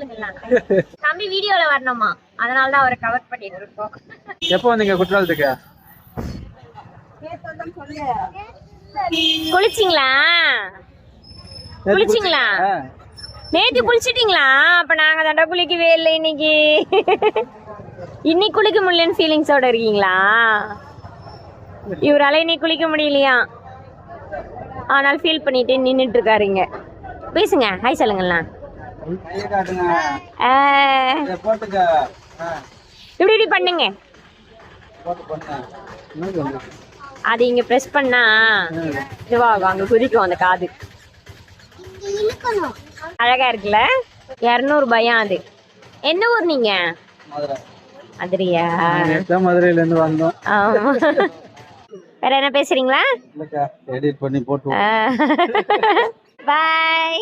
சொல்லுங்கலாம். தம்பி வீடியோல வரணுமா, அதனால தான் அவரை கவர் பண்ணிட்டு இருக்கோம். எப்போ வந்தீங்க குற்றாலத்துக்கு? குளிச்சிங்களா? குளிச்சிங்களா? நேத்து குளிச்சிட்டீங்களா? அப்ப நாங்க தண்டா குளிக்கவே இல்லை இன்னைக்கு. இன்னைக்கு குளிக்க முடியலன்னு ஃபீலிங்ஸோட இருக்கீங்களா? இவரால இன்னைக்கு குளிக்க முடியலையா, ஆனால் ஃபீல் பண்ணிட்டு நின்றுட்டு இருக்காருங்க. பேசுங்க, ஹாய் சொல்லுங்கண்ணா. இப்படி இப்படி பண்ணுங்க. அது இங்க பிரஸ் பண்ணா இதுவாகும், அங்க குதிக்கும் அந்த காது. அழகா இருக்குல்ல? 200 ரூபாயா அது? என்ன ஊர் நீங்க? மதுரையா? மதுரையில இருந்து வந்தோம். ஆமா. வேற என்ன பேசுறீங்களா? எடிட் பண்ணி போட்டு பாய்.